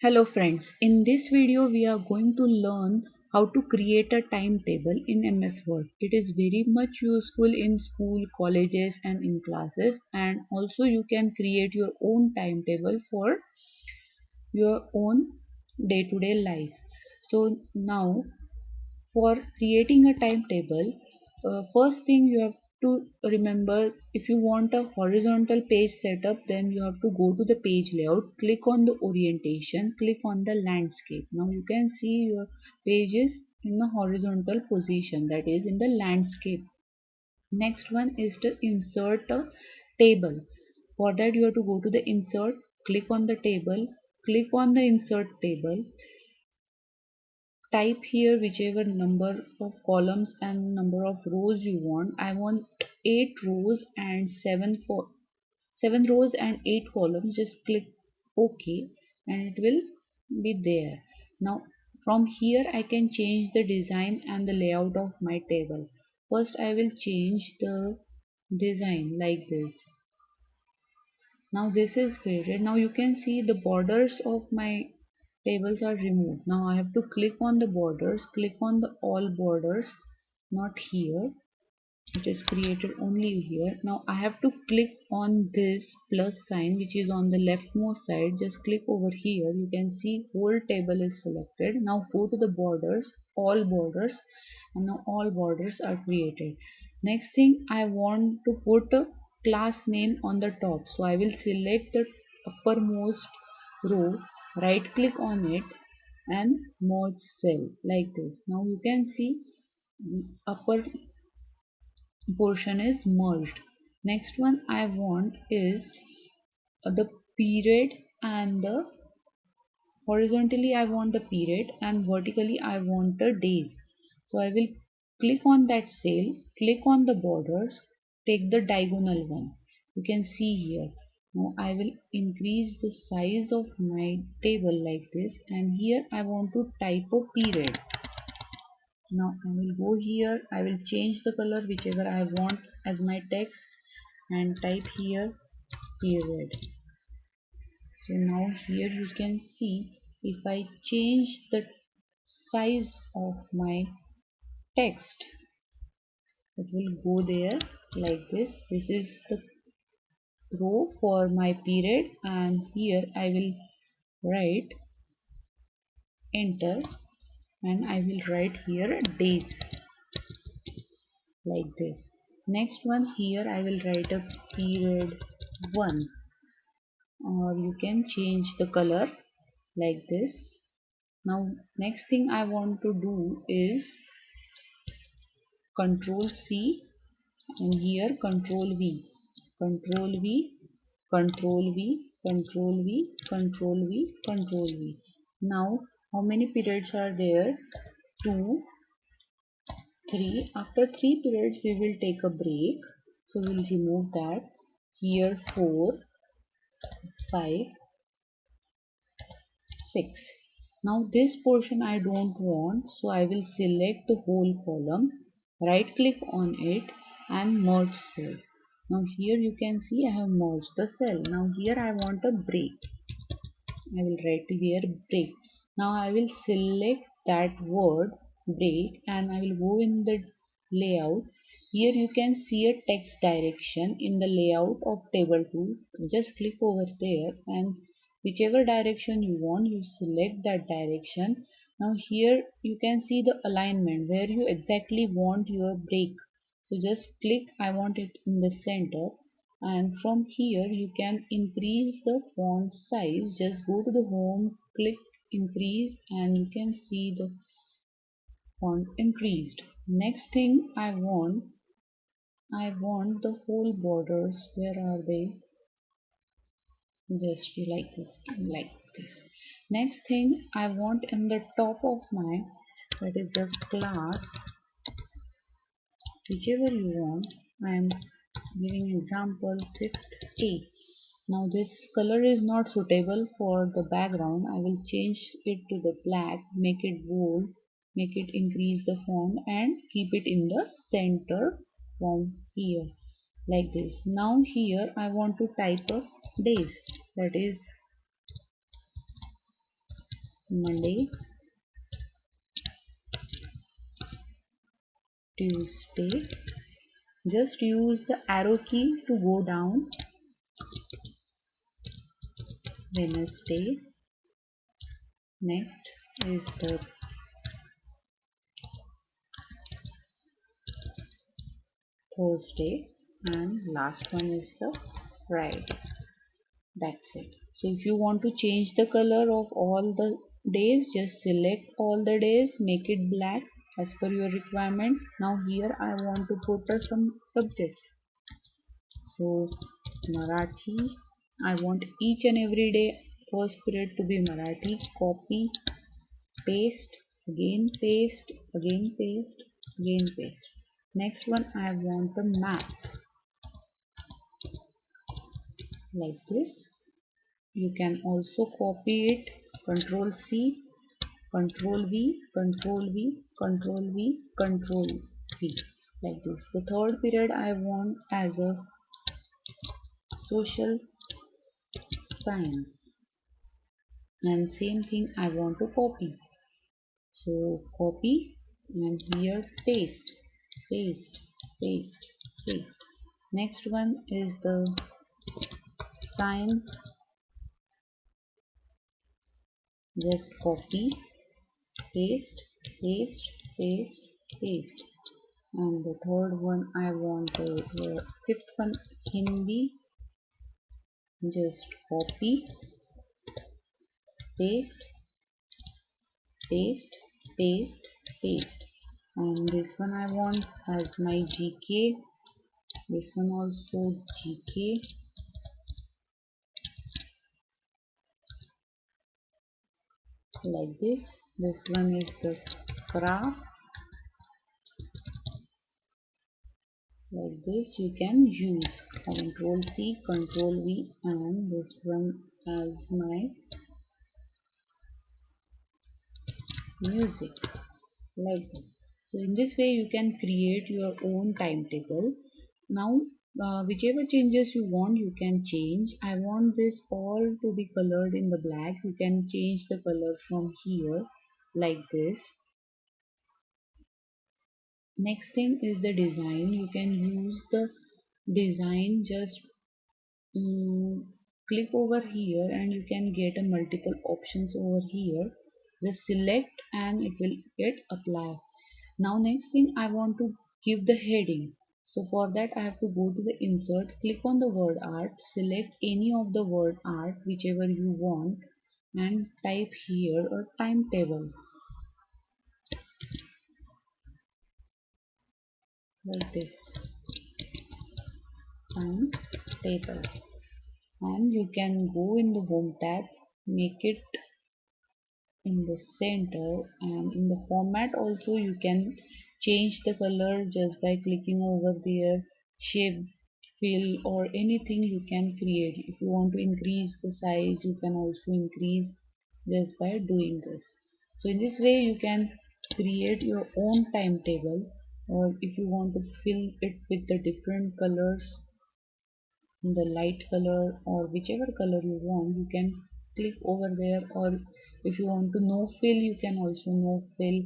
Hello friends, in this video we are going to learn how to create a timetable in MS Word. It is very much useful in school, colleges and in classes, and also you can create your own timetable for your own day-to-day life. So now for creating a timetable, first thing you have to remember, if you want a horizontal page setup, then you have to go to the page layout, click on the orientation, click on the landscape. Now you can see your pages in the horizontal position, that is in the landscape. Next one is to insert a table. For that you have to go to the insert, click on the table, click on the insert table, type here whichever number of columns and number of rows you want. I want 8 rows and 7 rows and 8 columns. Just click OK and it will be there. Now from here I can change the design and the layout of my table. First I will change the design like this. Now this is created. Now you can see the borders of my tables are removed. Now I have to click on the borders, click on the all borders, not here. It is created only here. Now I have to click on this plus sign which is on the leftmost side. Just click over here. You can see whole table is selected. Now go to the borders, all borders, and now all borders are created. Next thing, I want to put a class name on the top. So I will select the uppermost row, right click on it and merge cell like this. Now you can see the upper portion is merged. Next one I want is the period, and the horizontally I want the period and vertically I want the days. So I will click on that cell, click on the borders, take the diagonal one. You can see here. Now I will increase the size of my table like this, and here I want to type a period. Now I will go here, I will change the color whichever I want as my text and type here period. So now here you can see, if I change the size of my text, it will go there like this. This is the row for my period, and here I will write enter, and I will write here days like this. Next one, here I will write a period 1, or you can change the color like this. Now next thing I want to do is Control C, and here Control V, Control V, Control V, Control V, Control V, Control V. Now how many periods are there? 2, 3. After 3 periods we will take a break, so we will remove that. Here 4, 5, 6. Now this portion I don't want, so I will select the whole column, right click on it and merge cell. Now here you can see I have merged the cell. Now here I want a break. I will write here break. Now I will select that word break and I will go in the layout. Here you can see a text direction in the layout of table tool. Just click over there, and whichever direction you want, you select that direction. Now here you can see the alignment where you exactly want your break. So just click, I want it in the center, and from here you can increase the font size. Just go to the home, click increase, and you can see the font increased. Next thing I want the whole borders. Where are they? Just like this. Next thing I want in the top of my, that is a class, whichever you want. I am giving example fifth A. Now this color is not suitable for the background. I will change it to the black, make it bold, make it increase the font and keep it in the center from here like this. Now here I want to type a days, that is Monday, Tuesday. Just use the arrow key to go down. Wednesday. Next is the Thursday, and last one is the Friday. That's it. So if you want to change the color of all the days, just select all the days, make it black as per your requirement. Now here I want to put some subjects. So Marathi, I want each and every day first period to be Marathi. Copy, paste, again paste, again paste, again paste. Next one I want the maths, like this. You can also copy it, Control C, Control V, Control V, Control V, Control V, like this. The third period I want as a social science, and same thing I want to copy. So copy and here paste, paste, paste, paste. Next one is the science. Just copy, paste, paste, paste, paste. And the third one I want the fifth one, Hindi. Just copy, paste, paste, paste, paste. And this one I want as my GK. This one also GK, like this. This one is the craft, like this. You can use Control C, Control V, and this one as my music, like this. So in this way you can create your own timetable. Now whichever changes you want you can change. I want this all to be colored in the black. You can change the color from here, like this. Next thing is the design. You can use the design, just click over here and you can get a multiple options over here. Just select and it will get apply. Now next thing I want to give the heading. So for that I have to go to the insert, click on the word art, select any of the word art whichever you want, and type here a timetable, like this, timetable. And you can go in the home tab, make it in the center, and in the format also you can change the color just by clicking over there, shape, fill, or anything you can create. If you want to increase the size you can also increase just by doing this. So in this way you can create your own timetable, or if you want to fill it with the different colors, the light color or whichever color you want, you can click over there. Or if you want to no fill you can also no fill,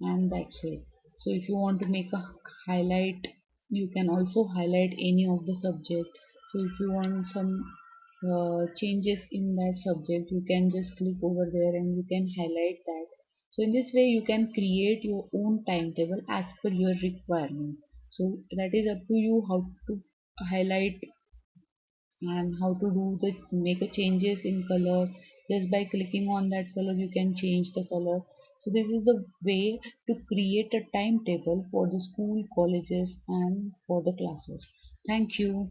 and that's it. So if you want to make a highlight you can also highlight any of the subject. So if you want some changes in that subject you can just click over there and you can highlight that. So in this way you can create your own timetable as per your requirement. So that is up to you how to highlight and how to do the make a changes in color. Just by clicking on that color you can change the color. So this is the way to create a timetable for the school, colleges, and for the classes. Thank you.